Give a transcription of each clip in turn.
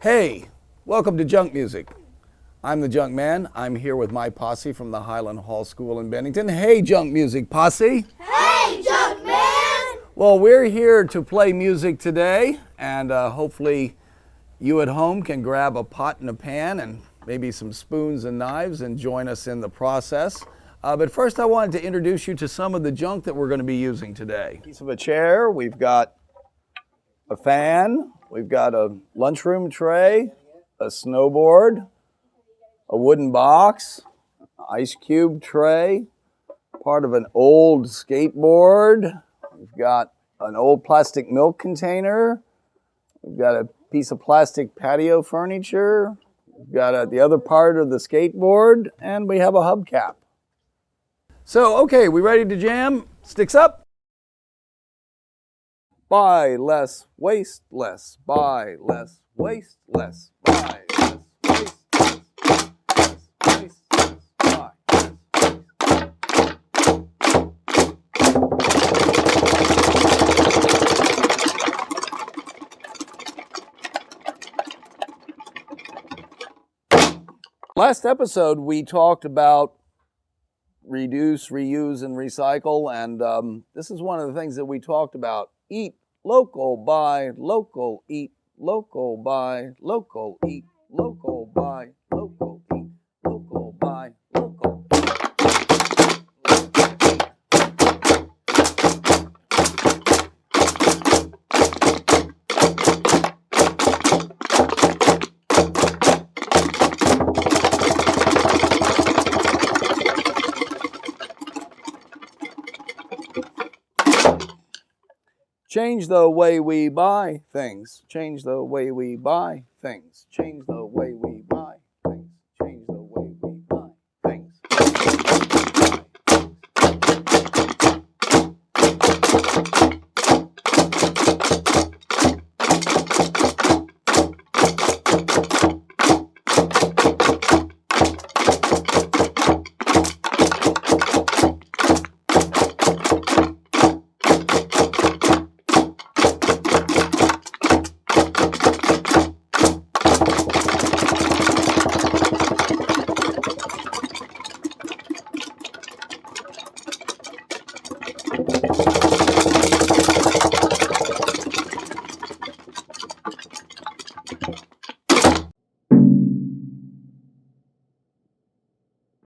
Hey, welcome to Junk Music. I'm the Junkman. I'm here with my posse from the Highland Hall School in Bennington. Hey, Junk Music posse. Hey, Junkman! Well, we're here to play music today, and hopefully you at home can grab a pot and a pan and maybe some spoons and knives and join us in the process. But first I wanted to introduce you to some of the junk that we're going to be using today. Piece of a chair, we've got a fan, we've got a lunchroom tray, a snowboard, a wooden box, ice cube tray, part of an old skateboard. We've got an old plastic milk container. We've got a piece of plastic patio furniture. We've got the other part of the skateboard, and we have a hubcap. So, okay, we ready to jam? Sticks up. Buy less, waste less. Buy less, waste less. Buy less, waste less. Waste less, buy less. Last episode, we talked about reduce, reuse, and recycle, and this is one of the things that we talked about. Eat local, buy local, eat local, buy local, eat local, buy local, eat local, buy local. Change the way we buy things. Change the way we buy things. Change the way we buy things. Change the way we buy things.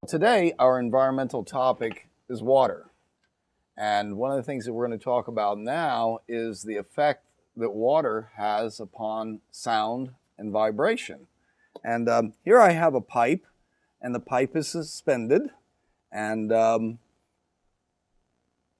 Today, our environmental topic is water. And one of the things that we're going to talk about now is the effect that water has upon sound and vibration. And here I have a pipe, and the pipe is suspended. And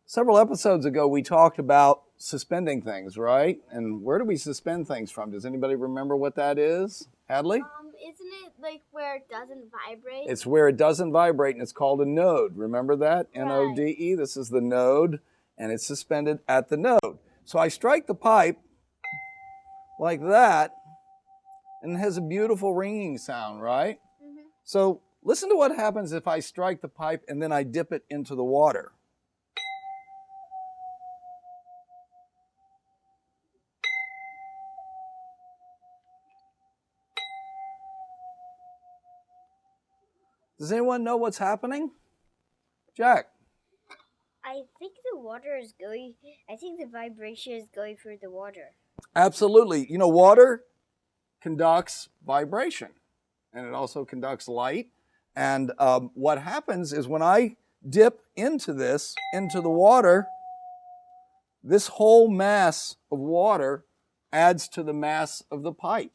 several episodes ago, we talked about suspending things, right? And where do we suspend things from? Does anybody remember what that is? Hadley? Isn't it like where it doesn't vibrate? It's where it doesn't vibrate, and it's called a node. Remember that? Right. N-O-D-E. This is the node, and it's suspended at the node. So I strike the pipe like that, and it has a beautiful ringing sound, right? Mm-hmm. So listen to what happens if I strike the pipe and then I dip it into the water. Does anyone know what's happening? Jack? I think the vibration is going through the water. Absolutely. You know, water conducts vibration, and it also conducts light. And what happens is when I dip into the water, this whole mass of water adds to the mass of the pipe.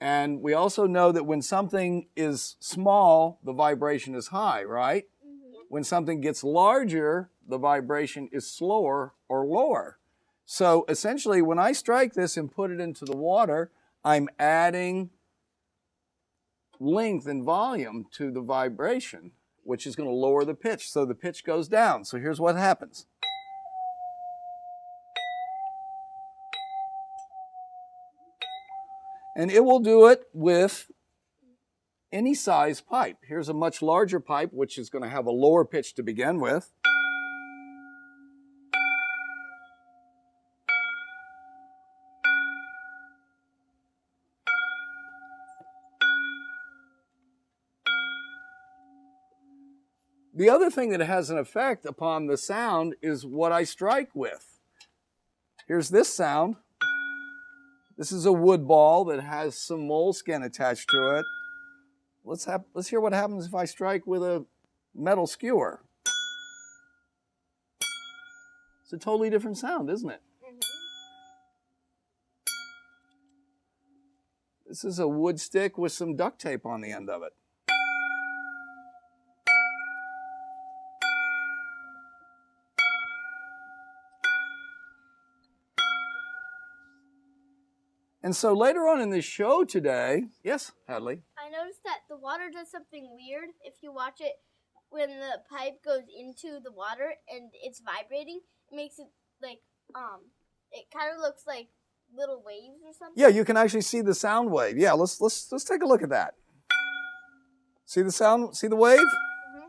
And we also know that when something is small, the vibration is high, right? Mm-hmm. When something gets larger, the vibration is slower or lower. So essentially, when I strike this and put it into the water, I'm adding length and volume to the vibration, which is going to lower the pitch. So the pitch goes down. So here's what happens. And it will do it with any size pipe. Here's a much larger pipe, which is going to have a lower pitch to begin with. The other thing that has an effect upon the sound is what I strike with. Here's this sound. This is a wood ball that has some moleskin attached to it. Let's hear what happens if I strike with a metal skewer. It's a totally different sound, isn't it? This is a wood stick with some duct tape on the end of it. And so later on in this show today, yes, Hadley? I noticed that the water does something weird. If you watch it, when the pipe goes into the water and it's vibrating, it makes it like, it kind of looks like little waves or something. Yeah, you can actually see the sound wave. Yeah, let's take a look at that. See the sound? See the wave? Mm-hmm.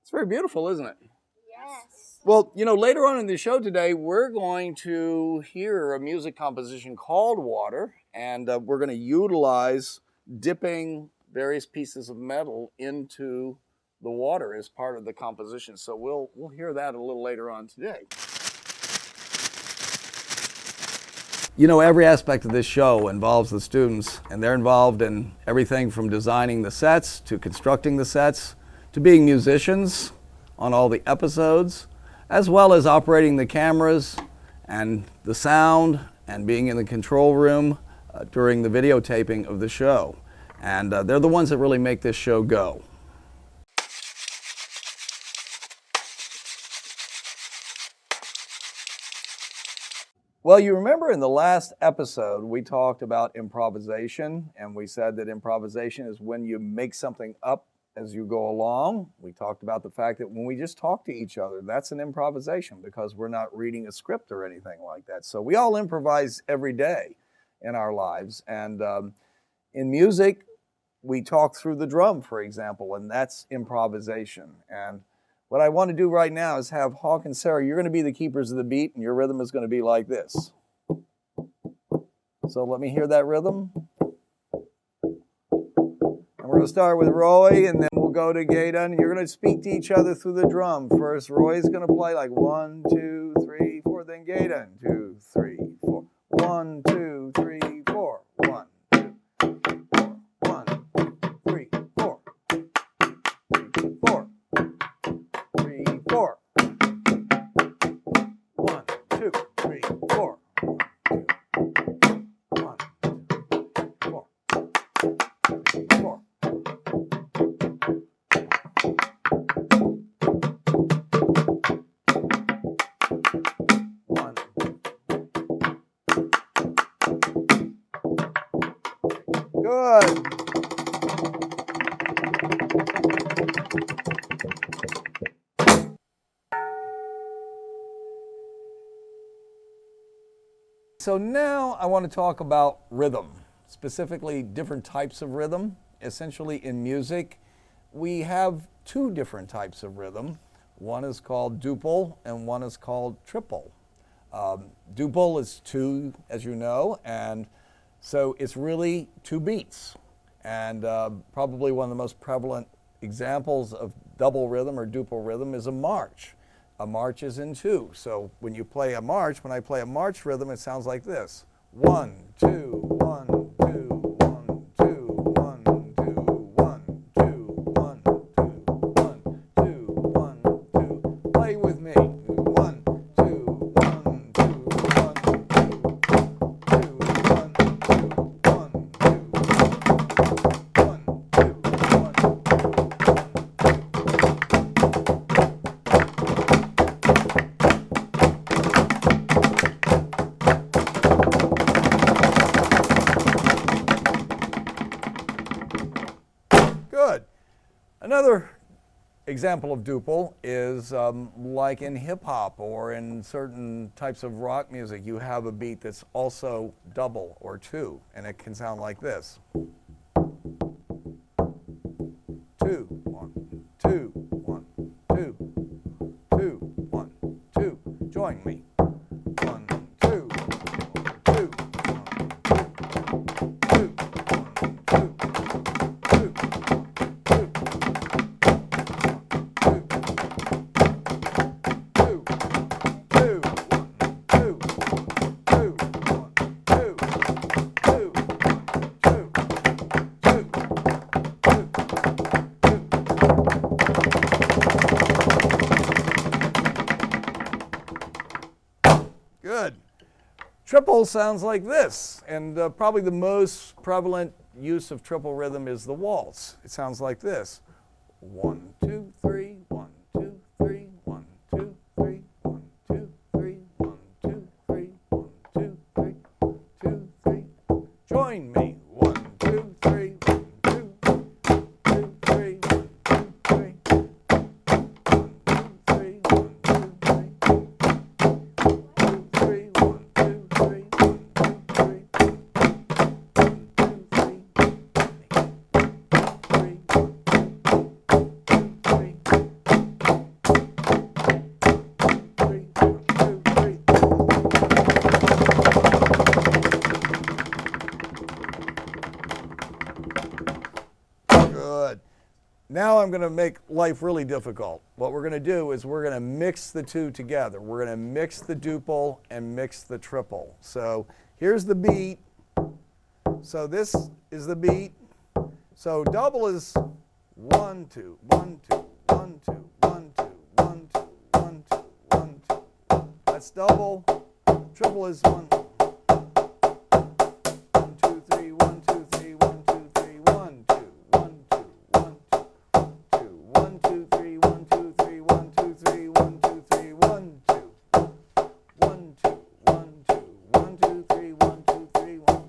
It's very beautiful, isn't it? Yes. Well, you know, later on in the show today, we're going to hear a music composition called Water, and we're going to utilize dipping various pieces of metal into the water as part of the composition. So we'll hear that a little later on today. You know, every aspect of this show involves the students, and they're involved in everything from designing the sets to constructing the sets to being musicians on all the episodes, as well as operating the cameras and the sound and being in the control room during the videotaping of the show. And they're the ones that really make this show go. Well, you remember in the last episode, we talked about improvisation, and we said that improvisation is when you make something up as you go along. We talked about the fact that when we just talk to each other, that's an improvisation because we're not reading a script or anything like that. So we all improvise every day in our lives. And in music, we talk through the drum, for example, and that's improvisation. And what I want to do right now is have Hawk and Sarah, you're going to be the keepers of the beat, and your rhythm is going to be like this. So let me hear that rhythm. And we're going to start with Roy, and then we'll go to Gaydon, and you're going to speak to each other through the drum. First, Roy's going to play like 1, 2, 3, 4, then Gaydon, 2, 3, 4. 1, 2, 3, 4. 1, 2, 4. 1, 3, 4. 4. 3, 4. 1, 2, 3, 4. 1, 2, 4. 4. One. Good. So now I want to talk about rhythm, specifically different types of rhythm. Essentially in music, we have two different types of rhythm. One is called duple and one is called triple. Duple is two, as you know, and so it's really two beats. And probably one of the most prevalent examples of double rhythm or duple rhythm is a march. A march is in two. So when you play a march, when I play a march rhythm, it sounds like this. 1, 2, 1, 2, 1, 2, 1, 2, 1, 2, 1, 2, 1, 2, 1, 2. Play with me. 1, 2, 1, 2, 1, 2, 1, 2, 1, Good. Another example of duple is like in hip hop or in certain types of rock music, you have a beat that's also double or two, and it can sound like this. 2, 1, 2, 1, 2, 2, 1, 2. Join me. 1, 2, 2, 1, 2. Triple sounds like this, and probably the most prevalent use of triple rhythm is the waltz. It sounds like this. 1, 2, 3, 1, 2, 3, 1, 2, 3, 1, 2, 3, 1, 2, 3, 1, 2, 3, 2, 3. Join me. 1, 2, 3, 1, 2, 2, 3, 1, 2, 3. 1, 2, 3, 1, 2, 3. 2, 3, 1, 2, 3, 1, 2, 3. 'Good. Now I'm going to make life really difficult. What we're going to do is we're going to mix the two together. We're going to mix the duple and mix the triple. So here's the beat. So this is the beat. So double is 1, 2, 1, 2, 1, 2, 1, 2, 1, 2, 1, 2, 1, 2. That's double. Triple is 1. 1, 2, 3, 1, 2, 3, 1, 2, 3, 1, 2, 1, 2, 1, 2, 1, 2, 3, 1, 2, 3, 1, 2, 3, 1, 2, 3, 1, 2, 1, 2, 1, 2, 1, 2, 3, 1, 2, 3, 1.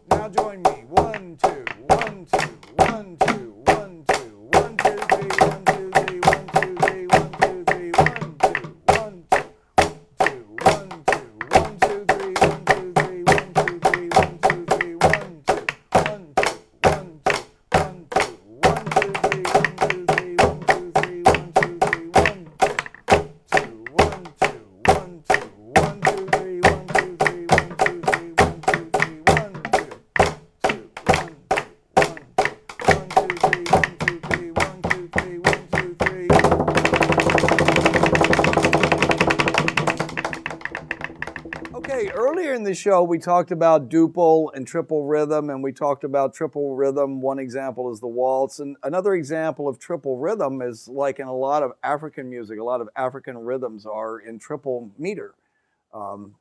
Now join me. 1, 2, 1, 2, 1, 2, 1, 2, 1, 2, 3, 1, 2, 3, 1, 2, 3, 1, 2, 3, 1, 2, 1, 2, 2, 1, 2, 1, 2, 3, 1, 2, 3, 1, 2, 3, 1, 2, 3, 1, 2, 1, 2, 1, 2, 1, 2, 1, 2, 3, 1, 2, 3, 1, 2, 3, 1, 2, 3, 1, 2, 1, 2, 1, 2, 1, 2, 3, 1, 2, 3, 1, 2, 3, 1, 2, 3, 1, 2, 2, 1, 2, 1, 2, 1, 2, 3, 1, 2, 3, 1, 2, 3, 1, 2, 3. Okay, earlier in the show we talked about duple and triple rhythm, and we talked about triple rhythm. One example is the waltz, and another example of triple rhythm is like in a lot of African music, a lot of African rhythms are in triple meter,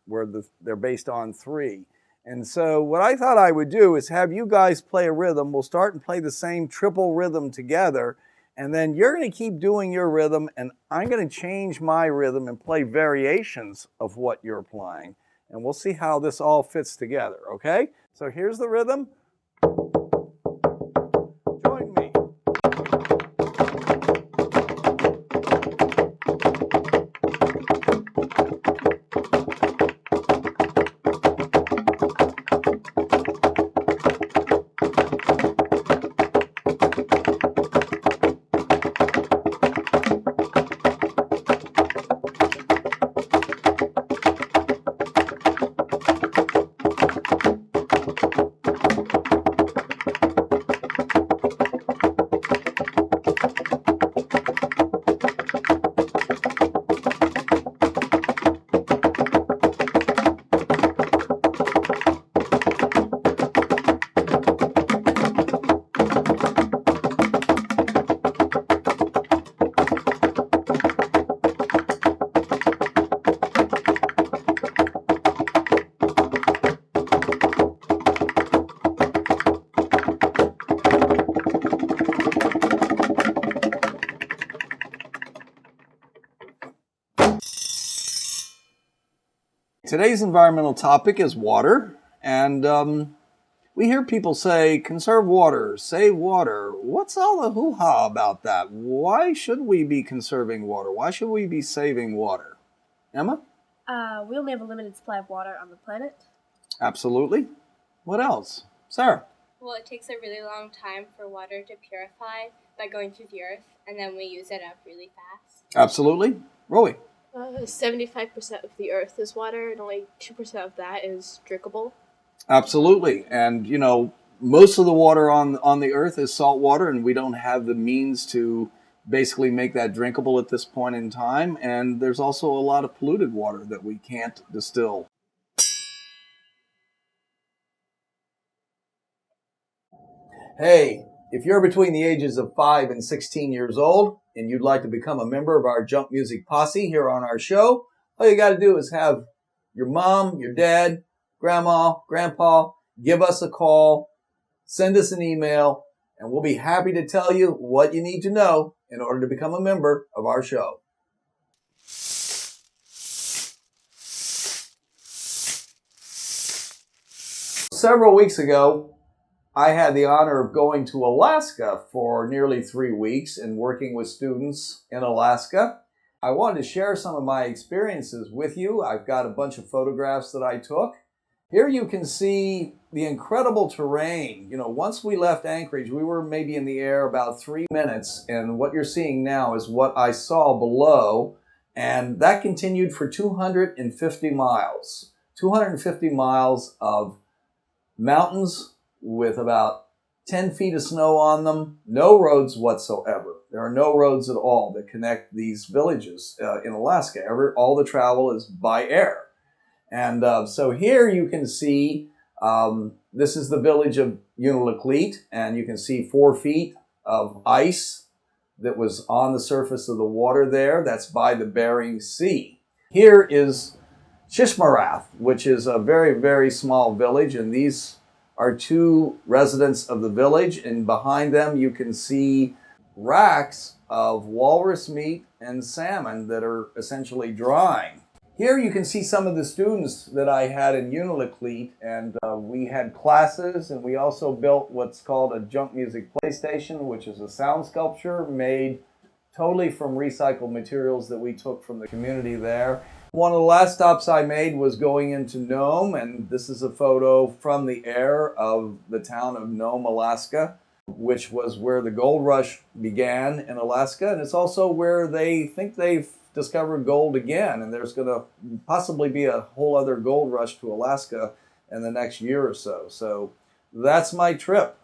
where they're based on 3. And so what I thought I would do is have you guys play a rhythm. We'll start and play the same triple rhythm together, and then you're going to keep doing your rhythm, and I'm going to change my rhythm and play variations of what you're playing. And we'll see how this all fits together, okay? So here's the rhythm. Join me. Today's environmental topic is water, and we hear people say, conserve water, save water. What's all the hoo-ha about that? Why should we be conserving water? Why should we be saving water? Emma? We only have a limited supply of water on the planet. Absolutely. What else? Sarah? Well, it takes a really long time for water to purify by going through the earth, and then we use it up really fast. Absolutely. Rowie? 75% of the earth is water, and only 2% of that is drinkable. Absolutely. And, you know, most of the water on the earth is salt water, and we don't have the means to basically make that drinkable at this point in time. And there's also a lot of polluted water that we can't distill. Hey, if you're between the ages of 5 and 16 years old and you'd like to become a member of our Junk Music Posse here on our show, all you got to do is have your mom, your dad, grandma, grandpa, give us a call, send us an email, and we'll be happy to tell you what you need to know in order to become a member of our show. Several weeks ago, I had the honor of going to Alaska for nearly 3 weeks and working with students in Alaska. I wanted to share some of my experiences with you. I've got a bunch of photographs that I took. Here you can see the incredible terrain. You know, once we left Anchorage, we were maybe in the air about 3 minutes, and what you're seeing now is what I saw below, and that continued for 250 miles. 250 miles of mountains with about 10 feet of snow on them, no roads whatsoever. There are no roads at all that connect these villages in Alaska. All the travel is by air. And so here you can see, this is the village of Unalakleet, and you can see 4 feet of ice that was on the surface of the water there. That's by the Bering Sea. Here is Shishmarath, which is a very, very small village, and these are 2 residents of the village, and behind them you can see racks of walrus meat and salmon that are essentially drying. Here you can see some of the students that I had in Unalakleet, and we had classes, and we also built what's called a junk music PlayStation, which is a sound sculpture made totally from recycled materials that we took from the community there. One of the last stops I made was going into Nome, and this is a photo from the air of the town of Nome, Alaska, which was where the gold rush began in Alaska, and it's also where they think they've discovered gold again, and there's going to possibly be a whole other gold rush to Alaska in the next year or so. So that's my trip.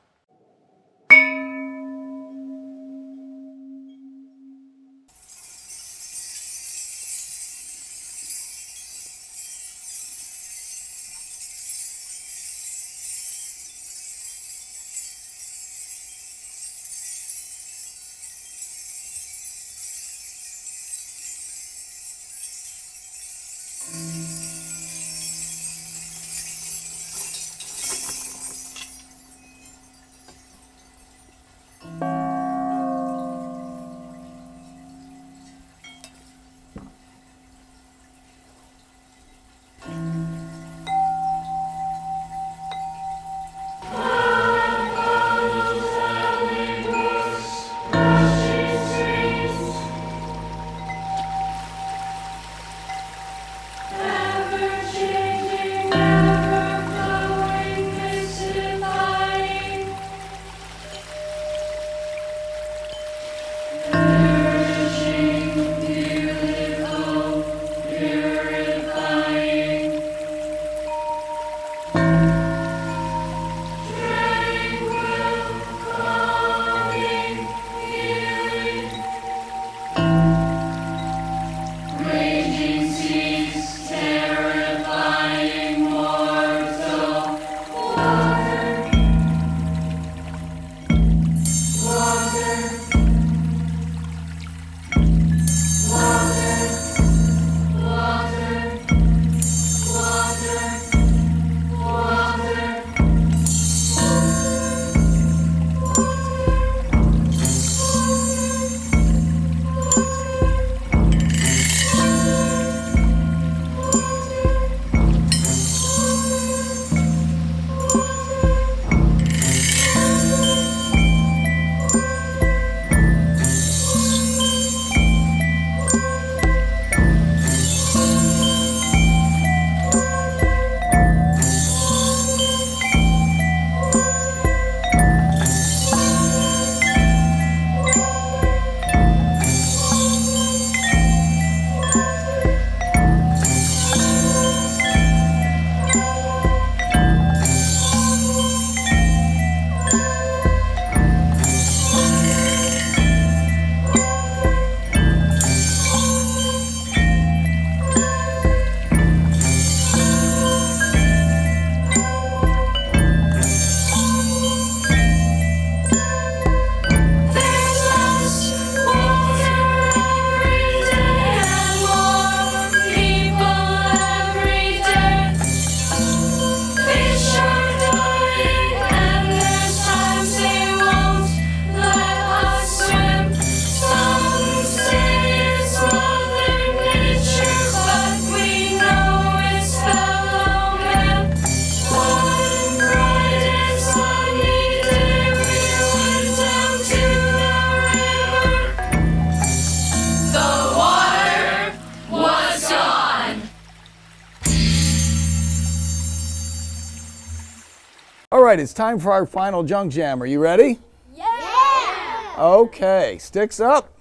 right, it's time for our final junk jam. Are you ready? Yeah! Okay, sticks up.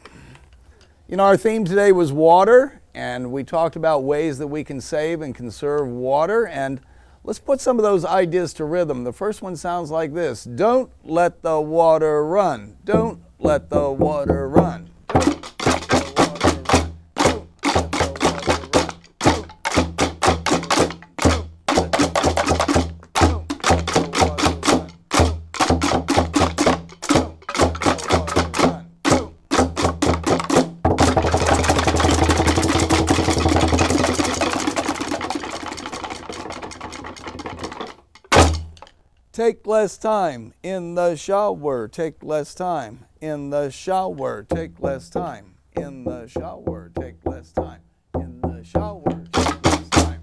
You know, our theme today was water, and we talked about ways that we can save and conserve water, and let's put some of those ideas to rhythm. The first one sounds like this. Don't let the water run. Don't let the water run. Take less time in the shower. Take less time in the shower. Take less time in the shower. Take less time in the shower. Take less time.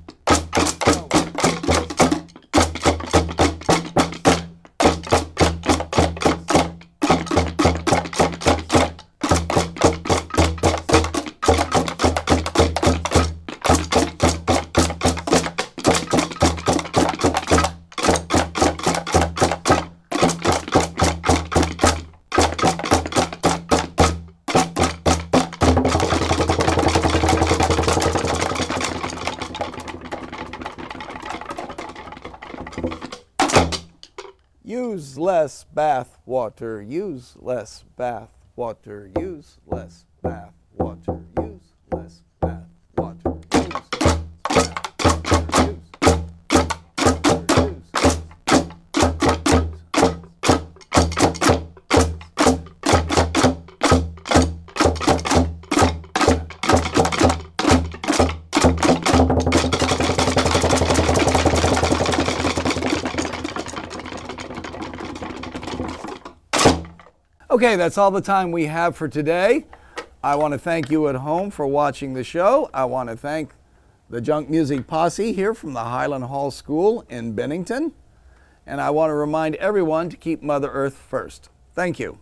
Use less bath water. Use less bath water. Use less bath water. Use less bath water. Use less Okay, that's all the time we have for today. I want to thank you at home for watching the show. I want to thank the Junk Music Posse here from the Highland Hall School in Bennington. And I want to remind everyone to keep Mother Earth first. Thank you.